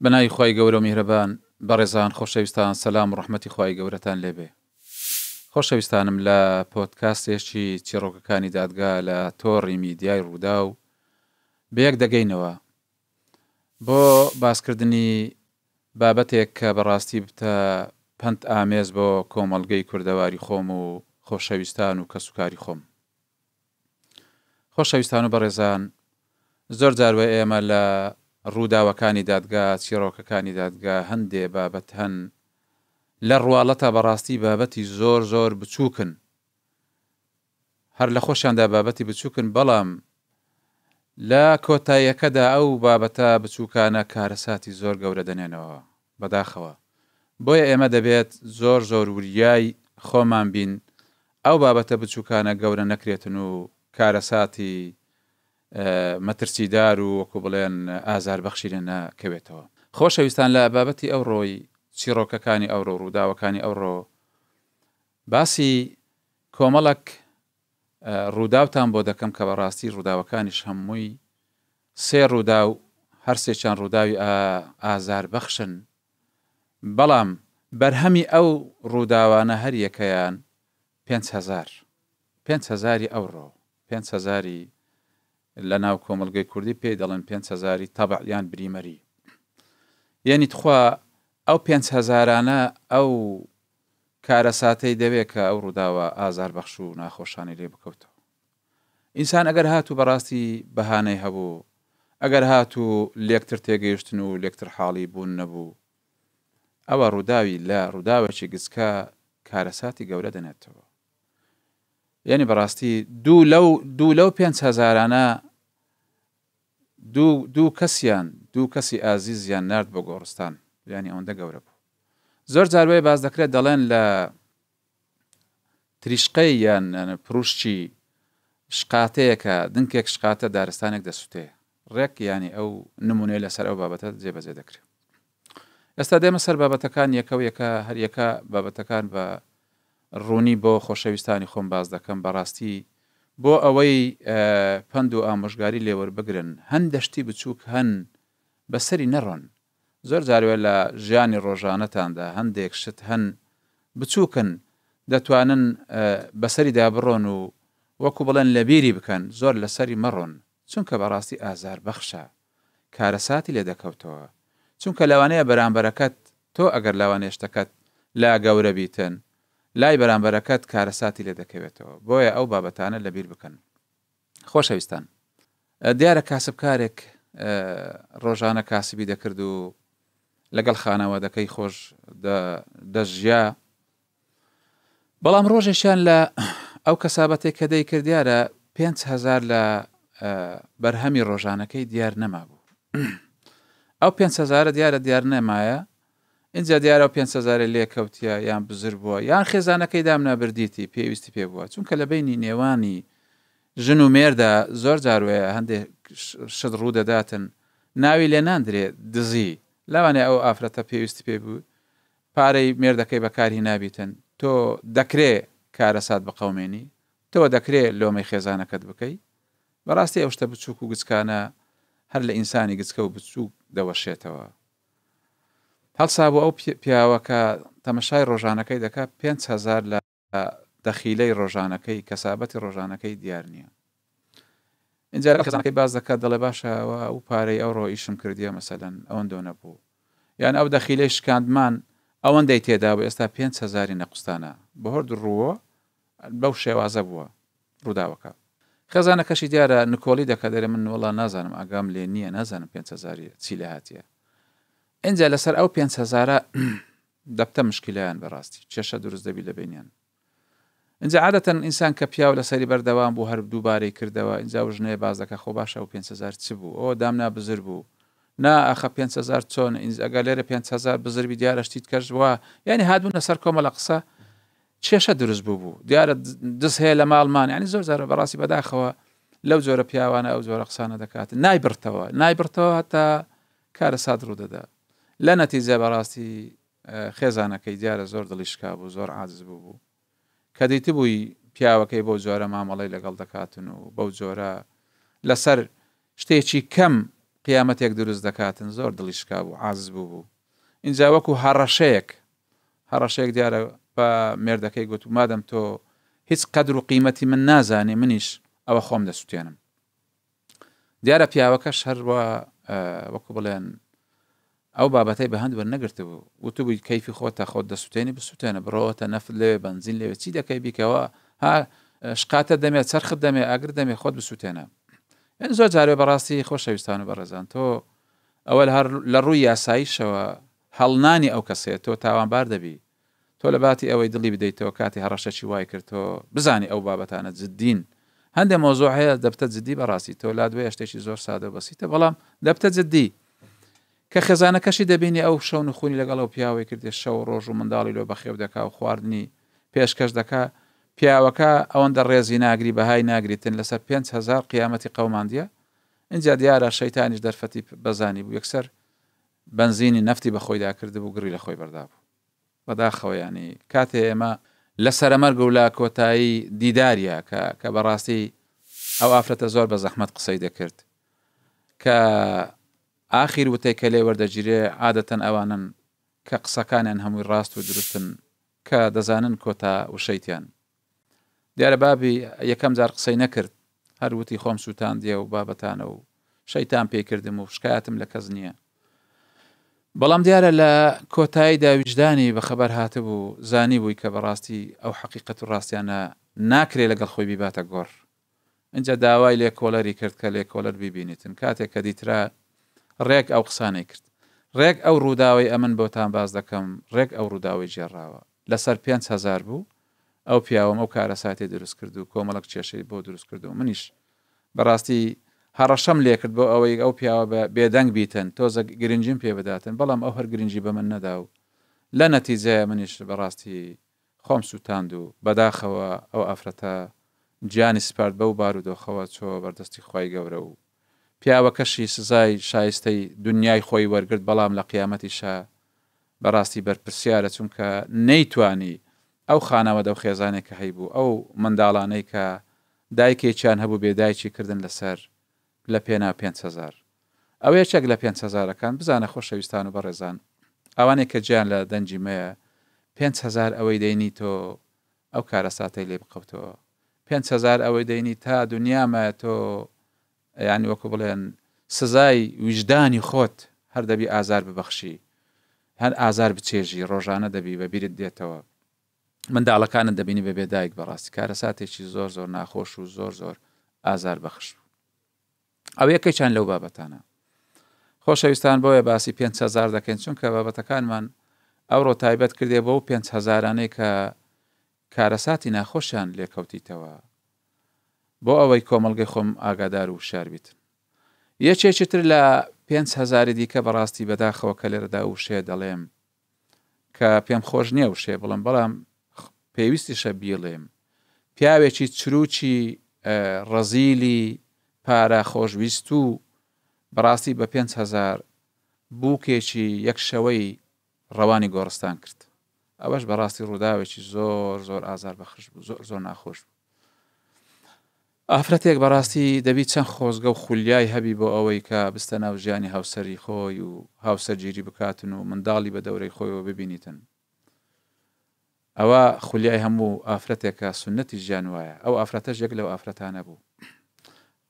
بەناوی خوای گەورە و میهرەبان بەڕێزان خۆشەویستان سەلام و ڕەحمەتی خوای گەورەتان لێبێ. خۆشەویستانم لە پۆدکاستێکی چیرۆکەکانی دادگا لە تۆڕی میدیای ڕوودا و بەیەک دەگەینەوە بۆ باسکردنی بابەتێک کە بەڕاستی بتە پند ئامێز بۆ کۆمەڵگەی کوردەواری خۆم و خۆشەویستان و کەسوکاری خۆم. خۆشەویستان و بەڕێزان، زۆر جاروە ئێمە لە ڕووداوەکانی دادگا چیرۆکەکانی دادگا هەندێ بابەت هەن لە ڕواڵەتە بەڕاستی بابەتی زۆر بچووکن، هەر لە خۆشیاندا بابەتی بچووکن، بەڵام لە کۆتاییەکەدا ئەو بابەتە بچووکانە کارەساتی زۆر گەورە دەنێنەوە بەداخەوە. بۆیە ئێمە دەبێت زۆر وریای خۆمان بین ئەو بابەتە بچووکانە گەورە نەکرێتن و کارەساتی مەترسیدار و وەکو بڵێن ئازاربەخشی لێ نەکەوێتەوە. خۆشەویستان، لە بابەتی ئەوڕۆی چیرۆکەکانی ئەوڕۆ ڕووداوەکانی ئەوڕۆ باسی کۆمەڵک ڕووداوتان بۆ دەکەم کە بەڕاستی ڕووداوەکانیش هەمووی سێ ڕووداو هەرسێکیان ڕووداوی ئازاربەخشن، بەڵام بەرهەمی ئەو ڕووداوانە هەر یەکەیان 5,000 ئەوڕۆ، 5,000 لە ناو کۆمەڵگەی کوردی پێی دەڵێن 5,000 تەبع یان بریمەری. یعنی تخوا ئەو 5,000 ئەو کارەساتەی دەوێت کە ئەو ڕووداوە ئازاربەخش و ناخۆشانی لێ بکەوتەوە. ئینسان ئەگەر هاتوو بەڕاستی بەهانەی هەبوو، ئەگەر هاتوو لێکتر تێگەیشتن و لێکتر حاڵی بوون نەبوو، ئەوە ڕووداوی لە ڕووداوێکی گچکە کارەساتی گەورە دەنێتەوە. یعنی بەڕاستی دوو لەو 5,000 دوو کەسی ئازیزیان نرد بۆ گۆڕستان، یعنی ئەوەندە گەورە بوو. زۆر جاروێ باز دەکرێت دەڵێن لە تریشقەی یان پروشتی شقاتەیەکە دنکێک شقاتە دارستانێک دەسووتێ ڕێک، ینی ئەو نمونێ لەسەر ئەو بابەتە جێبەجێ دەکرێت. ئێستا دێمە سەر بابەتەکان یەکە و یەکە، هەر یەکە بابەتەکان بە ڕوونی بۆ خۆشەویستانی خۆم باز دەکەم. بەڕاستی بۆ ئەوەی پند و ئامۆژگاری لێوەربگرن، هەندەشتی بچووک هەن بەسەری نەڕۆن. زۆر جاروێت لە ژیانی ڕۆژانەتاندا هەندێک شت هەن بچووکن دەتوانن بەسەریدا بڕۆن و وەکو بڵێن لە بیری بکەن، زۆر لەسەری مەڕۆن، چونکە بەڕاستی ئازاربەخشە، کارەساتی لێ دەکەوتەوە. چونکە لەوانەیە بەرامبەرەکەت تۆ ئەگەر لاوانێشتەکەت لا گەورە بیتن، لای بەرامبەرەکەت کارەساتی لێ دەکەوێتەوە. بۆیە ئەو بابەتانە لەبیر بکەن. خۆشەویستان، دیارە کاسبکارێک ڕۆژانە کاسبی دەکرد و لەگەڵ خانەوادەکەی خۆش دەژیا، بەڵام ڕۆژێکیان لە ئەو کەسابەتێک کە دەیکرد دیارە 5,000 لە بەرهەمی ڕۆژانەکەی دیار نەمابوو. ئەو 5,000 دیار نەمایە، اینجا دیارە 5,000 لێکەوتیە یان بزر بووە یان خێزانەکەی دام نابردیتی پێویستی پێ بووە، چونکە لە بینی نێوانی ژن و مێردا زۆر جاروەیە هەندێک شت ڕوو دەداتن ناوی لێ ناندرێت دزی، لەوانێ ئەو ئافرەتە پێویستی پێ بوو پارەی مێردەکەی بەکاری نابیتن، تۆ دەکرێ کارەسات بقەومێنی، تۆ دەکرێ لۆمەی خێزانەکەت بکەی. بەڕاستی ئەو شتە بچووک و گچکانە هەر لە ئینسانی گچکە و بچووک دەوەشێتەوە. هەڵسا بۆ ئەو پیاوەکە تەمەشای ڕۆژانەکەی دەکات 5,000 لە دەخیلەی ڕۆژانەکەی کەسابەتی ڕۆژانەکەی دیار نییە. اینجا خێزانەکەی باز دەکات، دەڵێ باشەوە ئەو پارەی ئەو ڕۆ ئیشم کردیە مەسەلەن ئەوەندە نەبوو، یان ئەو دەخیلەی شکاندمان ئەوەندەی تێدا بوو، ئێستا 5,000 نەقوستانە بە هەر ڕووە بەو شێوازە بووە ڕووداوەکە. خێزانەکەشی دیارە نکۆڵی دەکات، دەرێ من وەڵا نازانم، ئاگام لێ نییە، نازانم 5,000 چی لە هاتیە. اینجا لەسەر ئەو 5,000 دەبتە مشکلەیان بەڕاستی کێشە دروست دەبی لە بینیان. اینجا عادەتەن ئینسان کە پیاو لەسەری بەردەوام بوو هەر دووبارەی کردەوە، اینجا ژنێ باز دەکە خۆ باشە ئەو 5,000 چ بوو، ئەو دامنا بزر بوو، نا ئەخە 5,000 چۆن، ئەگەر لێرە 5,000 بزربی دیارە شتیت کەژوە، یعنی هاتبوونە سەر کۆمەڵە قسە کێشە دروست بوو دیارە دز هەیە لە ماڵمان. یعنی زۆر جارە بەڕاستی بەداخەوە لەو جۆرە پیاوانە ئەو جۆرە قسانە دەکات، نایبرتەوە هەتا کارەسات ڕوو دەدا. لە نەتیجە بەڕاستی خێزانەکەی دیارە زۆر دڵی شکا بوو، زۆر عاجز بوو کە دیتی بووی پیاوەکەی بۆ جۆرە مامەڵەی لەگەڵ دەکاتن و بەو جۆرە لەسەر شتێکی کەم قیامەتێک دروست دەکاتن زۆر دڵیشکا بوو عاجز بوو اینجا وەکو هەڕەشەیەک دیارە بە مێردەکەی گوت و مادەم تۆ هیچ قەدر و قیمەتی من نازانێ منیش ئەوە خۆم دەسووتێنم دیارە پیاوەکەش هەروە وەکو بڵێن ئەو بابەتەی بە هەند وەرنەگرتە بوو وتبووی کەیفی خۆتە خۆت دەسووتێنی بسووتێنە بڕۆتە نەفت لێ بەنزین لێوێ چی دەکەی بیکەوە ها شقاتە دەمێت چرخت دەمێ ئاگر دەمێ خۆت بسووتێنە یعنی زۆر جارێ بەڕاستی خۆشەویستان و بەڕێزان تۆ ئەوە لە ڕووی یاساییشەوە هەڵنانی ئەو کەسێت تۆ تاوانبار دەبی تۆ لە باتی ئەوەی دڵی بدەیتەوە کاتی هەڕەشەی وای کرد تۆ بزانی ئەو بابەتانە جددین هەندێک مۆزوع هەیە دەبتە جددی بەڕاستی تۆ لا دوێ شتێکی زۆر سادە و بەسیتە بەڵام دەبتە جددی کە خێزانەکەشی دەبینی ئەو شەو نخوونی لەگەڵ ئەو پیاوەی کردێ شەو ڕۆژ و منداڵی لۆ بەخێو دەکا و خواردنی پێشکەش دەکا پیاوەکە ئەوەندە ڕێزی ناگری بەهای ناگریتن لەسەر 5,000 قیامەتی قەوماندیە اینجا دیارە شەیتانیش دەرفەتی بەزانی بوو یەکسەر بنزینی نفتی بەخۆیدا کرد بوو گڕی لە خۆی بەردا بوو بەداخەوە ینی کاتێ ئێمە لە سەرەمەرگ و لە کۆتایی دیداریە کە بەڕاستی ئەو ئافرەتە زۆر بە زەحمەت قسەی دەکرد کە ئاخیر وتەی کە لێ وەردەگیرێ عادەتەن ئەوانن کە قسەکانیان هەمووی ڕاست و دروستن کە دەزانن کۆتا وشەیتیان دیارە بابی یەکەم جار قسەی نەکرد هەروتی خۆم سووتاندیە و بابەتانە و شەیتان پێکردم و شکایەتم لە کەس نییە بەڵام دیارە لە کۆتاییدا ویجدانی بەخەبەر هاتبوو زانی بووی کە بەڕاستی ئەو حەقیقەت و ڕاستیانە ناکرێ لەگەڵ خۆی بیباتە گۆڕ اینجا داوای لێکۆڵەری کرد کە لێکۆڵەر بیبینیتن کاتێک کە دیترا ڕێک ئەو قسانەی کرد ڕێک ئەو ڕووداوی ئەمن بۆتان باز دەکەم ڕێک ئەو ڕووداوی جێڕاوە لەسەر 5,000 بوو ئەو پیاوەم ئەو کارە ساتی دروست کرد و کۆمەڵک کێشەی بۆ دروست کرد و منیش بەڕاستی هەڕەشەم لێ کرد بۆ ئەوەی ئەو پیاوە بێدەنگ بیتن تۆزە گرنگیم پێ بداتن بەڵام ئەو هەر گرنگی بە من نەدا و لە نەتیجەیە منیش بەڕاستی خۆم سووتاند و بەداخەوە ئەو ئافرەتە گیانی سپارد بەو بارودۆخەوە چۆ بەردەستی خوای گەورە و پیاوەکەشی سزای شایستەی دنیای خۆی وەرگرت بەڵام لە قیامەتیشە بەڕاستی بەرپرسیارە چونکە نەیتوانی ئەو خانەوە دەو خێزانێک کە هەیبوو ئەو منداڵانەی کە دایکێکیان هەبوو بێدایکی کردن لەسەر لە پێنا 5,000 ئەو یەکێک لە 5,000ەکان بزانە خۆشەویستان و بەڕێزان ئەوانێک کە گیان لە دەنجی مەیە 5,000 ئەوەی دەینی تۆ ئەو کارە ساتەی لێ بقەوتەوە 5,000 ئەوەی دەینی تا دنیامە تۆ یعنی وەکو بڵێن سزای ویجدانی خۆت هەر دەبی ئازار ببەخشی هەر ئازار بچێژی ڕۆژانە دەبی بە بیرت دێتەوە منداڵەکانت دەبینی بە بێدایک بەڕاستی کارە ساتێکی زۆر زۆر ناخۆش و زۆر زۆر ئازار بەخش ئەو یەکێکیان لەو بابەتانە خۆشەویستان بۆیە باسی 5,000 دەکەین چونکە بابەتەکانمان ئەوڕۆ تایبەت کردێ بۆ 5,000انەی کە کارەساتی ناخۆشیان لێکەوتیتەوە بۆ ئەوەی کۆمەڵگەی خۆم ئاگادار و شار بیتن یەکێکی تر لە 5,000 دیکە بەڕاستی بەداخەوە کە لێرەدا وشێ دەڵێم کە پێم خۆش نییە وشێ بڵم بەڵام پێویستیشە بیڵێم پیاوێکی چروکی ڕەزیلی پارە خۆشویست و بەڕاستی بە 5,000 بووکێکی یەک شەوەی ڕەوانی گۆڕستان کرد ئەوەش بەڕاستی ڕووداوێکی زۆر زۆر ئازار بەخش بوو زۆر زۆر ناخۆش بوو ئافرەتێک بەڕاستی دەبی چەند خۆزگە و خولیای هەبی بۆ ئەوەی کە بستە ناو ژیانی هاوسەری خۆی و هاوسەرگیری بکاتن و منداڵی بە دەورەی خۆیەوە ببینیتن ئەوە خولیای هەموو ئافرەتێکە سنەتی ژیان وایە ئەو ئافرەتەش یەک لەو ئافرەتانە بوو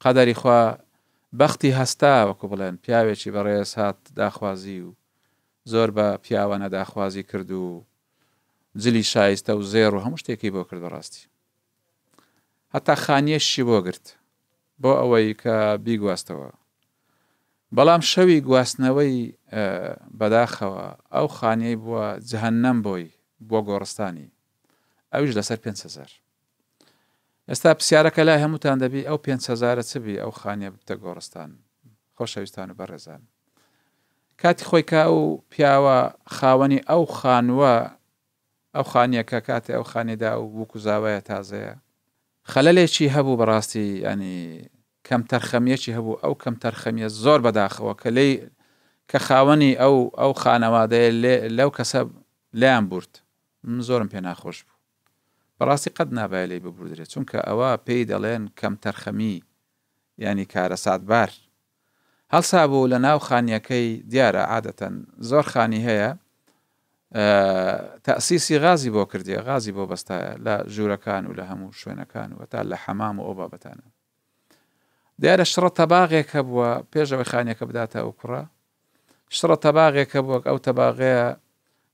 قەدەری خوا بەختی هەستا وەکو بڵێن پیاوێکی بەڕێز هات داخوازی و زۆر بە پیاوانە داخوازی کرد و جلی شایستە و زێر و هەموو شتێکی بۆ کرد بەڕاستی هەتا خانیەشی بۆ گرت بۆ ئەوەی کە بیگواستەوە بەڵام شەوی گواستنەوەی بەداخەوە ئەو خانیەی بووە جەهەنەم بۆی بۆ گۆڕستانی ئەویش لەسەر 5,000 ئێستا پرسیارەکە لای هەمووتان دەبی ئەو 5,000 چ بی ئەو خانیە بتە گۆڕستان خۆشەویستان و بەڕێزان کاتی خۆی کا ئەو پیاوە خاوەنی ئەو خانووە ئەو خانیەکە کاتێ ئەو خانێدا و بووک و زاوایە تازەیە خەلەلێکی هەبوو بەڕاستی ینی کەم تەرخەمیەکی هەبوو ئەو کەم تەرخەمیە زۆر بەداخەوە کە خاوەنی ئەو خانەوادەیە لەو کەسە لایان بورد من زۆرم پێ ناخۆش بوو بەڕاستی قەت نابایە لێی ببوردرێت چونکە ئەوە پێی دەڵێن کەم تەرخەمی ینی کارە ساتبار هەڵسا بوو لە ناو خانیەکەی دیارە عادەتەن زۆر خانی هەیە تەسیسی غازی بۆ کردی غازی بۆ بەستایە لە ژوورەکان و لە هەموو شوێنەکان و تا لە حەمام و ئەو بابەتانە دیارە شڕە تەباغێکە بووە پێشەوەی خانیەکە بداتە ئەو کوڕە شڕە تەباغێکە بووە ئەو تەباغەیە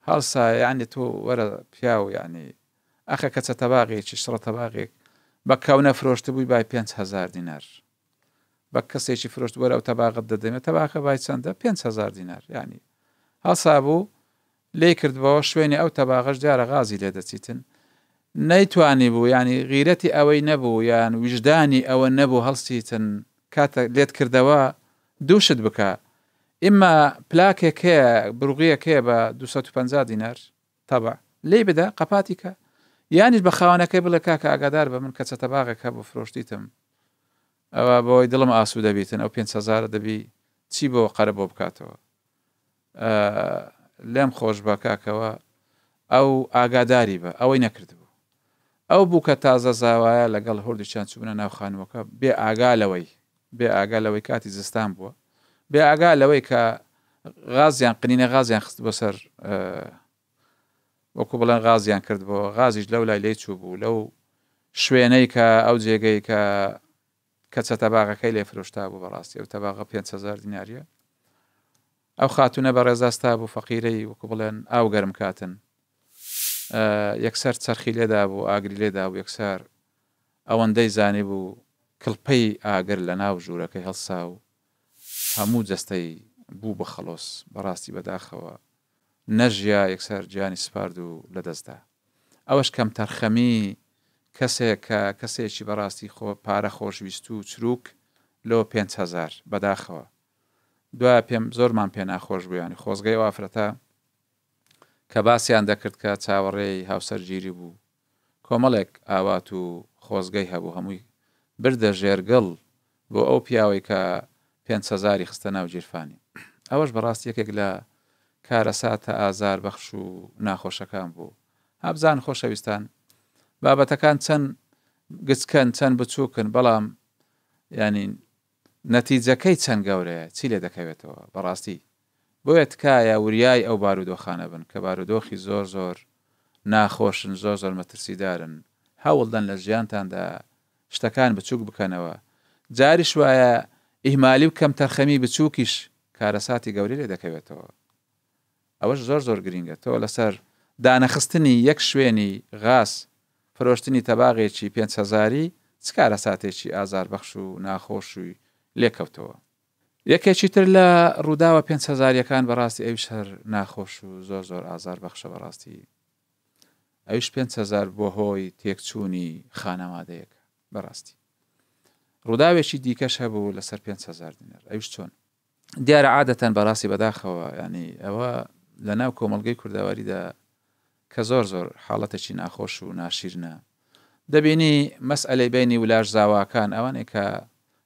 هەڵسا یعنی تۆ وەرە پیا و یعنی ئەخە کەچە تەباغێکی شڕە تەباغێک بە کەونە فرۆشت بووی بای 5,000 دینار بە کەسێکی فرۆشت وەرە ئەو تەباغت دەدەمێت تەباخە بای چەندە 5,000 دینار یعنی هەڵسا بوو لێ کردبەوە شوێنی ئەو تەباغەش دیارە غازی لێ دەچیتن نەیتوانی بوو ینی غیرەتی ئەوەی نەبوو یان وجدانی ئەوە نەبوو هەڵسیتن کاتە لێت کردەوە دووشت بکە ئیمما پلاکێک هەیە بڕوغیەک هەیە بە 250 دینار تەبع لێ بدە قەپاتی کە یانیش بە خاوەنەکەی بڵێ کاکە ئاگادار بە من کەچە تەباغێکە بۆ فرۆشتیتم ئەوە بۆی دڵم ئاسوو دەبیتن ئەو 5,000 دەبی چی بۆ قەرە بۆ بکاتەوە لێم خۆش بە کاکەوە ئەو ئاگاداری بە ئەوەی نەکردبوو ئەو بوو کە تازە زاوایە لەگەڵ هۆردیشان چوونە ناو خانووەکە بێ ئاگا لەوەی کاتی زستان بووە بێ ئاگا لەوەی کە غازیان قنینە غازیان خست بۆ سەر وەکو بڵێن غازیان کرد بۆ غازیش لەو لای لێ چوو بوو لەو شوێنەی کە ئەو جێگەی کە کەچە تەباغەکەی لێ فرۆشتا بوو بەڕاستی ئەو تەباغە 5,000 دیناریە ئەو خاتونە بە ڕێزاستا بوو فەقیرەی وەکو بڵێن ئاو گەرم کاتن یەکسەر چەرخی لێدا بوو ئاگری لێدا بوو یەکسەر ئەوەندەی زانی بوو کڵپەی ئاگر لە ناو ژوورەکەی هەڵسا و هەموو جەستەی بوو بە خەڵۆس بەڕاستی بەداخەوە نەژیا یەکسەر گیانی سپارد و لەدەستدا ئەوەش کەم تەرخەمی کەسێک کە کەسێکی بەڕاستی پارە خۆشویست و چروک لۆ 5,000 بەداخەوە دوای پێم زۆرمان پێ ناخۆش بوو ینی خۆزگەی وافرەتە کە باسییان دەکرد کە چاوەڕێی هاوسەرگیری بوو کۆمەڵێک ئاوات و خۆزگەی هەبوو هەمووی بردە ژێرگەڵ بۆ ئەو پیاوەی کە 5,000 خستە ناو گیرفانی ئەوەش بەڕاستی یەکێک لە کارەساتە ئازار بەخش و ناخۆشەکان بوو هەبزان خۆشەویستان بابەتەکان چەند گچکەن چەند بچووکن بەڵام ینی نەتیجەکەی چەند گەورەیە چی لێ دەکەوێتەوە بەڕاستی بۆیە تکایە وریای ئەو بارودۆخانە بن کە بارودۆخی زۆر زۆر ناخۆشن زۆر مەترسیدارن هەوڵدەن لە ژیانتاندا شتەکان بچووک بکەنەوە جاریش وایە ئیهمالی و کەم تەرخەمی بچووکیش کارەساتی گەوری لێ دەکەوێتەوە ئەوەش زۆر گرینگە تۆ لەسەر دانەخستنی یەک شوێنی غاز فرۆشتنی تەباغێکی 5,000 چ کارەساتێکی ئازار بەخش و ناخۆشی لێکەوتەوە یەکێکی تر لە ڕووداوە 5,000ەکان بەڕاستی ئەویش هەر ناخۆش و زۆر ئازار بەخشە بەڕاستی ئەویش 5,000 بۆ هۆی تێکچوونی خانەوادەیەک بەڕاستی ڕووداوێکی دیکەش هەبوو لەسەر 5,000 دینار ئەویش چۆن دیارە عادەتەن بەڕاستی بەداخەوە ینی ئەوە لە ناو کۆمەڵگەی کورداوەریدا کە زۆر حاڵەتێکی ناخۆش و ناشیرنە دەبینی مەسئلەی بینی ولاژ زاواکان ئەوانێک کە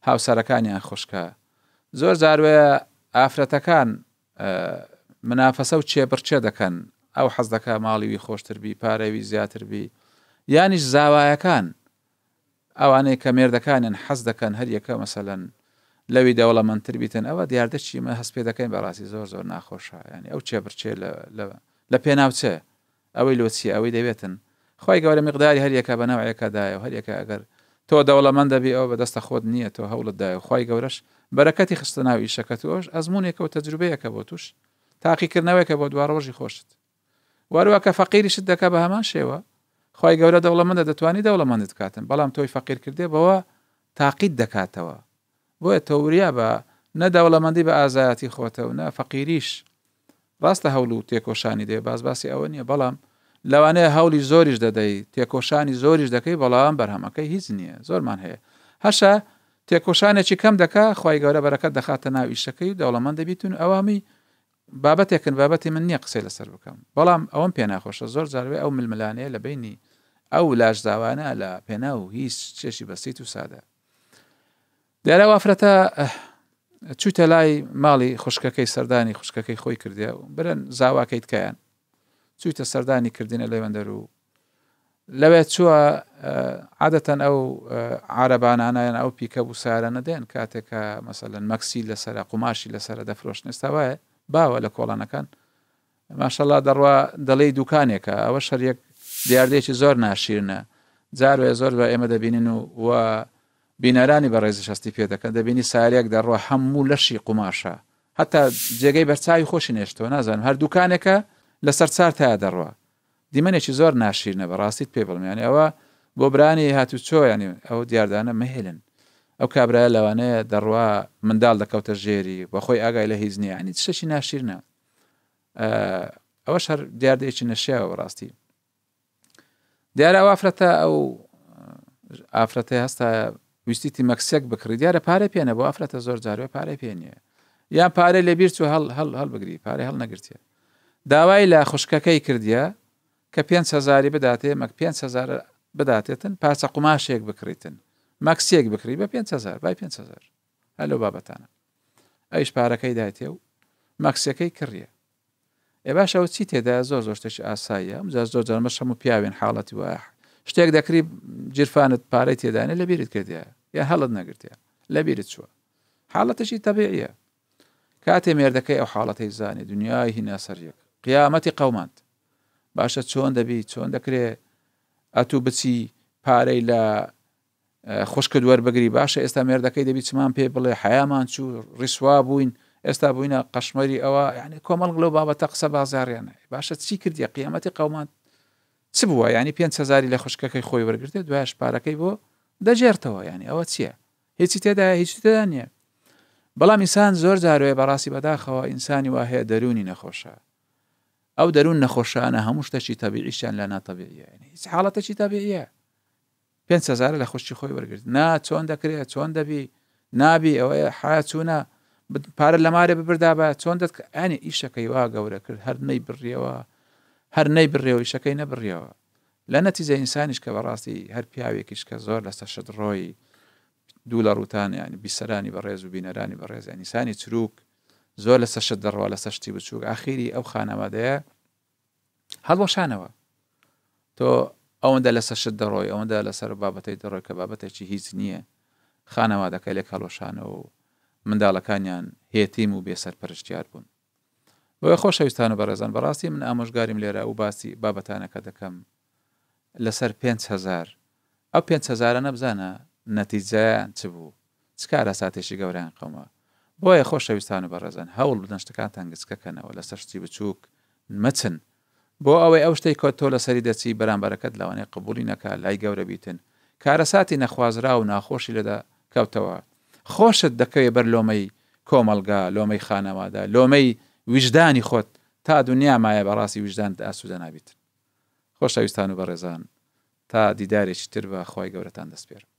هاوسەرەکانیان خوشکە زۆر جاروەیە ئافرەتەکان منافەسە و چێبڕچێ دەکەن ئەو حەز دەکا ماڵیوی خۆشتربی پارەوی زیاتربی یانیش زاوایەکان ئەوانەیە کە مێردەکانیان حەز دەکەن هەر یەکە مەسەلەن لەوی دەوڵەمەندتر بیتن ئەوە دیاردەچیمە هەست پێ دەکەین بەڕاستی زۆر ناخۆشە ینی ئەو چێبڕچێ لە پێناوچێ ئەوەی لۆچی ئەوەی دەوێتن خۆی گەورە میقداری هەر یەکە بە ناوعەکەدایە و هەر یەکە ئەگەر تۆ دەوڵەمەند دەبی ئەو بەدەستە خۆت نییە تۆ هەوڵتدایە و خۆی گەورەش بەرەکەتی خستە ناو ئیشەکە تۆش ئەزمونێکە و تەجروبەیەکە بۆ توش تاقیکردنەوەیکە بۆ دوا ڕۆژی خۆشت وەروە کە فەقیریشت دەکە بە هەمان شێوە خۆی گەورە دەوڵەمەندە دەتوانی دەوڵەمەندت کاتن بەڵام تۆی فەقیر کردێ بەوە تاقید دەکاتەوە بۆیە تۆوریا بە نەدەوڵەمەندی بە ئازایەتی خۆتە و نە فەقیریش ڕاستە هەوڵ و تێکۆشانی دێ باسی ئەوە نییە بەڵام لەوانەیە هەوڵی زۆریش دەدەی تێکۆشانی زۆریش دەکەی بەڵام بەرهەمەکەی هیچ نییە زۆرمان هەیە هەشە تێکۆشانێکی کەم دەکا خی گەورە بەرەکەت دەخاتە ناو ئیشەکەی و دەوڵەمەند دەبیتون ئەوامی بابەتێکن بابەتی من نییە قسەی لەسەر بکەم بەڵام ئەوەم پێ ناخۆشە زۆر جاروێ ئەو ململانەیە لە بینی ئەو لاژ زاوانە لە پێنا و هیچ چێشی بەسیت و سادە دیارە وافرەتە چوتە لای ماڵی خوشکەکەی سەردانی خوشکەکەی خۆی کردیا و برن زاواکەی تکایان چوتە سەردانی کردینە لەوەندەر و لەوێت چووە عادەتەن ئەو عارەبانانیان ئەو پیکە بوو سارە نەدێن کاتێکە مەسەلەن مەکسی لەسرە قوماشی لەسرە دەفرۆشن ئێستا وایە باوە لە کۆڵانەکان ماشەڵڵا دەڕوا دەڵێی دوکانێکە ئەوە شەریەک دیاردەیەکی زۆر ناشیرنە جاروێ زۆر بە ئێمە دەبینین و بینەرانی بە ڕێزی شەستی پێ دەکەن دەبینی سارێک دەڕوا هەموو لەشی قوماشە هەتا جێگەی بەرچاوی خۆشی نێشتەوە نازانم هەر دوکانێکە لەسەر چار تا دەڕوا دیمەنێکی زۆر ناشیرنە بەڕاستیت پێ بڵمیانی ئەوە بۆ برانی هاتوچۆ ینی ئەو دیاردانە مەهێلن ئەو کابرایە لەوانەیە دەڕوا منداڵ دەکەوتە ژێری بە خۆی ئاگای لە هیچ نییە ینی شتێکی ناشیرنە ئەوەش هەر دیاردەیەکی نەشیاوە بەڕاستی دیارە ئەو ئافرەتە ئەو ئافرەتە هەستا ویستیتی مەکسێک بکڕی دیارە پارە پێێنە بۆ ئافرەتە زۆر جاروێ پارەی پێ نییە یان پارەی لەبیر چوو هەڵ بگری پارەی هەڵ نەگرتیە داوای لە خوشکەکەی کردیە کە 5,000 بداتێ مەک 5,000 بداتێتن پارچە قوماشێک بکڕیتن مەکسێک بکڕی بە 5,000 بای 5,000 هەلو بابەتانە ئەیش پارەکەی دایتێ و مەکسەکەی کڕیە ئێ باش ئەوە چی تێدا زۆر زۆر شتێکی ئاساییە زۆر جارمە شەم و پیاوێن حاڵەتی وایە شتێک دەکری جرفانت پارەی تێدانێ لە بیرت کردیە یا هەڵت نەگرتیە لە بیرت چووە حاڵەتەشی تەبیعیە کاتێ مێردەکەی ئەو حاڵەتەی زانێ دنیای هینا سەریەک قیامەتی قەوماند باشە چۆن دەبی چۆن دەکرێ ئەتوو بچی پارەی لە خوشکت وەربگری باشە ئێستا مێردەکەی دەبی چمان پێ بڵێ حیامان چوو ڕیسوا بووین ئێستا بووینە قەشمەری ئەوە یعنی کۆمەڵ لەو بابەتە قسە بازاڕیانە باشە چی کردیە قیامەتی قەوماند چ بووە ینی 5,000 لە خوشکەکەی خۆی وەرگرتێ دوایش پارەکەی بۆ دەجێرتەوە ینی ئەوە چییە هیچی تێدا نییە بەڵام ئینسان زۆر جارۆیە بەڕاستی بەداخەوە ئینسانی وا هەیە دەرونی نەخۆشە ئەو دەرون نەخۆشانە هەموو شتێکی تەبیعیشیان لە ناتەبیعیە هیچ حاڵەتێکی تەبیعیە 5,000 لە خوشکی خۆی وەرگرت نا چۆن دەکرێت چۆن دەبی نابی ئەوەیە حیاتچوونە پارە لە مارێ ببردا بە چۆن ئەنی ئیشەکەی وا گەورە کرد هەر نەی بڕیەوە هەر نەی بڕێەوە ئیشەکەی نەبڕیەوە لە نەتیجە ئینسانیش کە بەڕاستی هەر پیاوێکیش کە زۆر لەسەر شت ڕۆی دوو لە ڕوتان ینی بیسەرانی بەڕێز و بینەرانی بەڕێز ئینسانی چروک زۆر لەسەر شت دەڕوا لەسەر شتی بچووک ئاخیری ئەو خانەوادەیە هەڵوەشانەوە تۆ ئەوەندە لەسەر شت دەڕۆی ئەوەندە لەسەر بابەتەی دەڕۆی کە بابەتێکی هیچ نییە خانەوادەکە لێک هەڵوەشانەوە و منداڵەکانیان هێتیم و بێسەرپەرشتیار بوون بۆیە خۆشەویستان و بەڕێزان بەڕاستی من ئامۆژگاریم لێرە و باسی بابەتانەکە دەکەم لەسەر 5,000 ئەو 5,000 نەبزانە نەتیجەیان چ بوو چ کارە ساتێکی گەورەیان قەومە بۆیە خۆشەویستان و بەڕێزان هەوڵ بدەن شتەکانتان گچکەکەنەوە لەسەر شتی بچووک مەچن بۆ ئەوەی ئەو شتەی کۆ تۆ لەسەری دەچی بەرامبەرەکەت لەوانەیە قبولی نەکا لای گەورە بیتن کارە ساتی نەخوازرا و ناخۆشی لەدا کەوتەوە خۆشت دەکەوێت بەر لۆمەی کۆمەلگا لۆمەی خانەوادە لۆمەی ویژدانی خۆت تا دنیا مایە بەڕاستی ویژدان ئاسوودە نابیت خۆشەویستان و بەڕێزان تا دیدارێکی تر بە خۆی گەورەتان دەسپێرم